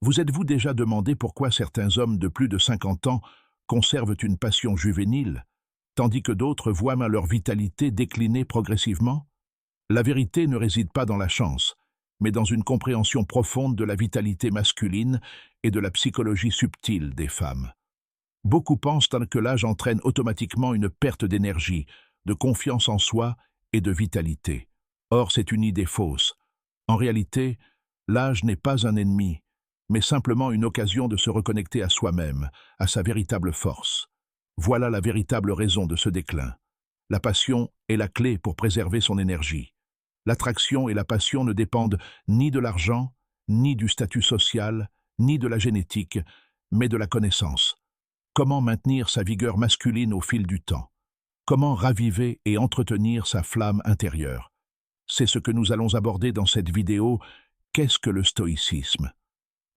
Vous êtes-vous déjà demandé pourquoi certains hommes de plus de 50 ans conservent une passion juvénile, tandis que d'autres voient leur vitalité décliner progressivement? La vérité ne réside pas dans la chance, mais dans une compréhension profonde de la vitalité masculine et de la psychologie subtile des femmes. Beaucoup pensent que l'âge entraîne automatiquement une perte d'énergie, de confiance en soi et de vitalité. Or, c'est une idée fausse. En réalité, l'âge n'est pas un ennemi, mais simplement une occasion de se reconnecter à soi-même, à sa véritable force. Voilà la véritable raison de ce déclin. La passion est la clé pour préserver son énergie. L'attraction et la passion ne dépendent ni de l'argent, ni du statut social, ni de la génétique, mais de la connaissance. Comment maintenir sa vigueur masculine au fil du temps? Comment raviver et entretenir sa flamme intérieure? C'est ce que nous allons aborder dans cette vidéo. Qu'est-ce que le stoïcisme?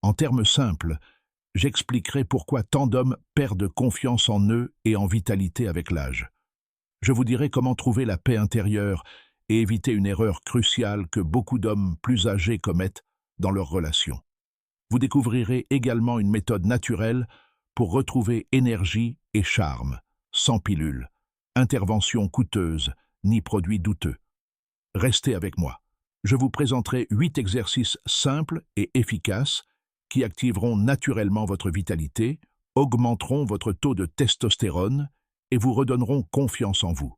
En termes simples, j'expliquerai pourquoi tant d'hommes perdent confiance en eux et en vitalité avec l'âge. Je vous dirai comment trouver la paix intérieure et éviter une erreur cruciale que beaucoup d'hommes plus âgés commettent dans leurs relations. Vous découvrirez également une méthode naturelle pour retrouver énergie et charme, sans pilule, intervention coûteuse, ni produits douteux. Restez avec moi. Je vous présenterai 8 exercices simples et efficaces qui activeront naturellement votre vitalité, augmenteront votre taux de testostérone et vous redonneront confiance en vous.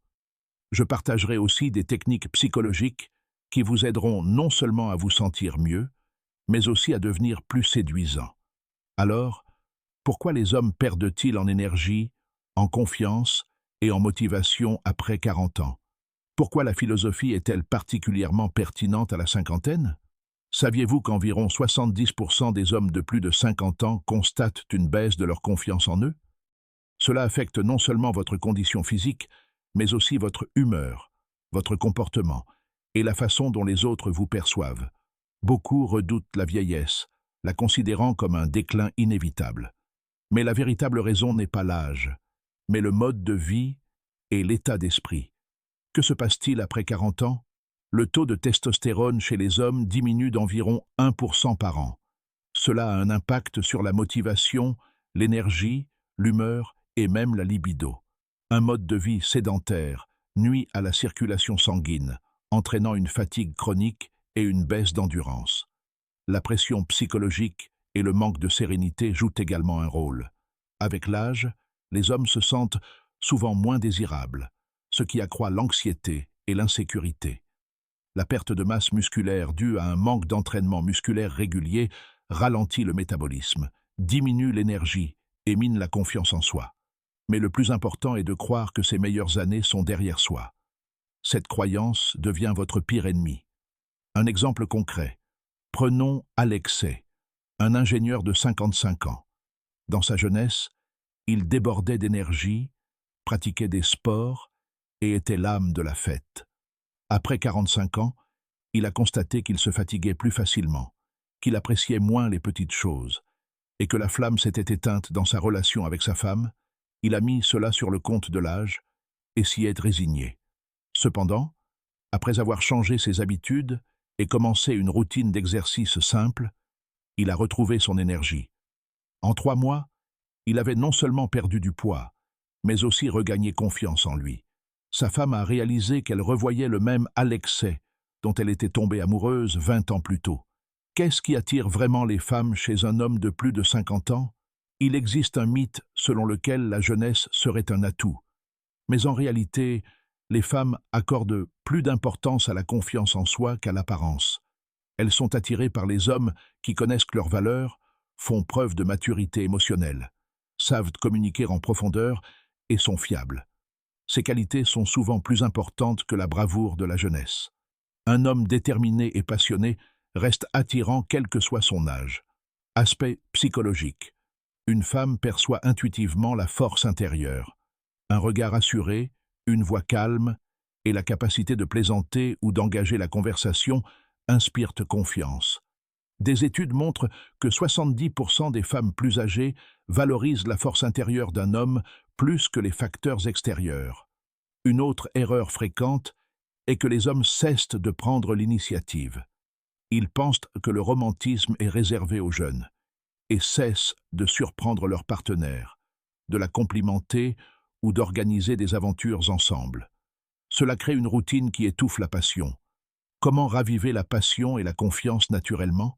Je partagerai aussi des techniques psychologiques qui vous aideront non seulement à vous sentir mieux, mais aussi à devenir plus séduisant. Alors, pourquoi les hommes perdent-ils en énergie, en confiance et en motivation après 40 ans? Pourquoi la philosophie est-elle particulièrement pertinente à la cinquantaine? Saviez-vous qu'environ 70% des hommes de plus de 50 ans constatent une baisse de leur confiance en eux? Cela affecte non seulement votre condition physique, mais aussi votre humeur, votre comportement et la façon dont les autres vous perçoivent. Beaucoup redoutent la vieillesse, la considérant comme un déclin inévitable. Mais la véritable raison n'est pas l'âge, mais le mode de vie et l'état d'esprit. Que se passe-t-il après 40 ans? Le taux de testostérone chez les hommes diminue d'environ 1% par an. Cela a un impact sur la motivation, l'énergie, l'humeur et même la libido. Un mode de vie sédentaire nuit à la circulation sanguine, entraînant une fatigue chronique et une baisse d'endurance. La pression psychologique et le manque de sérénité jouent également un rôle. Avec l'âge, les hommes se sentent souvent moins désirables, ce qui accroît l'anxiété et l'insécurité. La perte de masse musculaire due à un manque d'entraînement musculaire régulier ralentit le métabolisme, diminue l'énergie et mine la confiance en soi. Mais le plus important est de croire que ses meilleures années sont derrière soi. Cette croyance devient votre pire ennemi. Un exemple concret. Prenons Alexei, un ingénieur de 55 ans. Dans sa jeunesse, il débordait d'énergie, pratiquait des sports et était l'âme de la fête. Après 45 ans, il a constaté qu'il se fatiguait plus facilement, qu'il appréciait moins les petites choses, et que la flamme s'était éteinte dans sa relation avec sa femme. Il a mis cela sur le compte de l'âge et s'y est résigné. Cependant, après avoir changé ses habitudes et commencé une routine d'exercice simple, il a retrouvé son énergie. En 3 mois, il avait non seulement perdu du poids, mais aussi regagné confiance en lui. Sa femme a réalisé qu'elle revoyait le même Alexei dont elle était tombée amoureuse 20 ans plus tôt. Qu'est-ce qui attire vraiment les femmes chez un homme de plus de 50 ans? Il existe un mythe selon lequel la jeunesse serait un atout. Mais en réalité, les femmes accordent plus d'importance à la confiance en soi qu'à l'apparence. Elles sont attirées par les hommes qui connaissent leurs valeurs, font preuve de maturité émotionnelle, savent communiquer en profondeur et sont fiables. Ces qualités sont souvent plus importantes que la bravoure de la jeunesse. Un homme déterminé et passionné reste attirant quel que soit son âge. Aspect psychologique. Une femme perçoit intuitivement la force intérieure. Un regard assuré, une voix calme et la capacité de plaisanter ou d'engager la conversation inspirent confiance. Des études montrent que 70% des femmes plus âgées valorisent la force intérieure d'un homme plus que les facteurs extérieurs. Une autre erreur fréquente est que les hommes cessent de prendre l'initiative. Ils pensent que le romantisme est réservé aux jeunes. et cessent de surprendre leur partenaire, de la complimenter ou d'organiser des aventures ensemble. Cela crée une routine qui étouffe la passion. Comment raviver la passion et la confiance naturellement?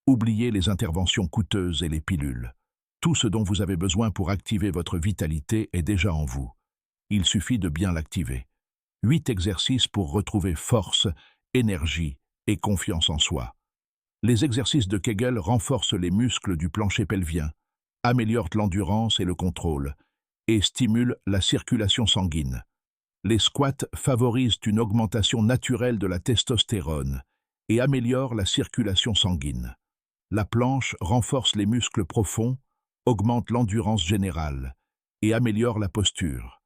Oubliez les interventions coûteuses et les pilules. Tout ce dont vous avez besoin pour activer votre vitalité est déjà en vous. Il suffit de bien l'activer. 8 exercices pour retrouver force, énergie et confiance en soi. Les exercices de Kegel renforcent les muscles du plancher pelvien, améliorent l'endurance et le contrôle, et stimulent la circulation sanguine. Les squats favorisent une augmentation naturelle de la testostérone et améliorent la circulation sanguine. La planche renforce les muscles profonds, augmente l'endurance générale et améliore la posture.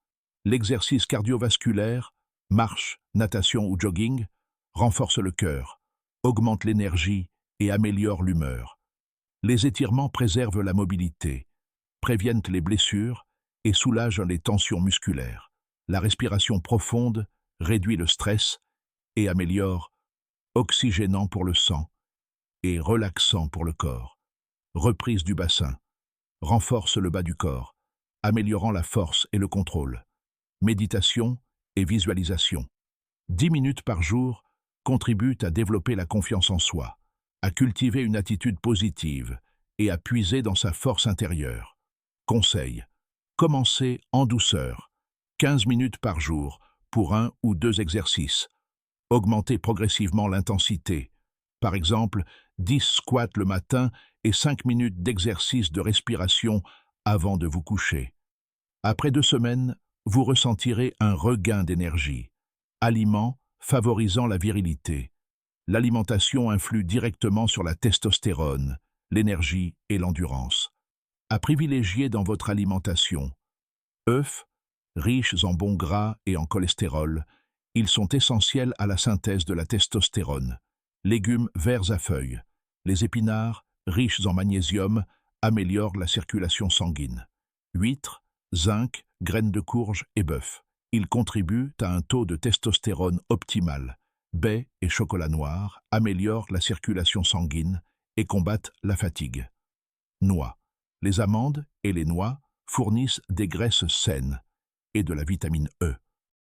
L'exercice cardiovasculaire, marche, natation ou jogging, renforce le cœur, augmente l'énergie et améliore l'humeur. Les étirements préservent la mobilité, préviennent les blessures et soulagent les tensions musculaires. La respiration profonde réduit le stress et améliore, oxygénant pour le sang et relaxant pour le corps. Reprise du bassin, renforce le bas du corps, améliorant la force et le contrôle. Méditation et visualisation. 10 minutes par jour contribuent à développer la confiance en soi, à cultiver une attitude positive et à puiser dans sa force intérieure. Conseil. Commencez en douceur, 15 minutes par jour pour 1 ou 2 exercices. Augmentez progressivement l'intensité. Par exemple, 10 squats le matin et 5 minutes d'exercice de respiration avant de vous coucher. Après 2 semaines, vous ressentirez un regain d'énergie. Aliments favorisant la virilité. L'alimentation influe directement sur la testostérone, l'énergie et l'endurance. À privilégier dans votre alimentation. Œufs, riches en bons gras et en cholestérol, ils sont essentiels à la synthèse de la testostérone. Légumes verts à feuilles. Les épinards, riches en magnésium, améliorent la circulation sanguine. Huîtres, zinc, graines de courge et bœuf. Ils contribuent à un taux de testostérone optimal. Baies et chocolat noir améliorent la circulation sanguine et combattent la fatigue. Noix. Les amandes et les noix fournissent des graisses saines et de la vitamine E.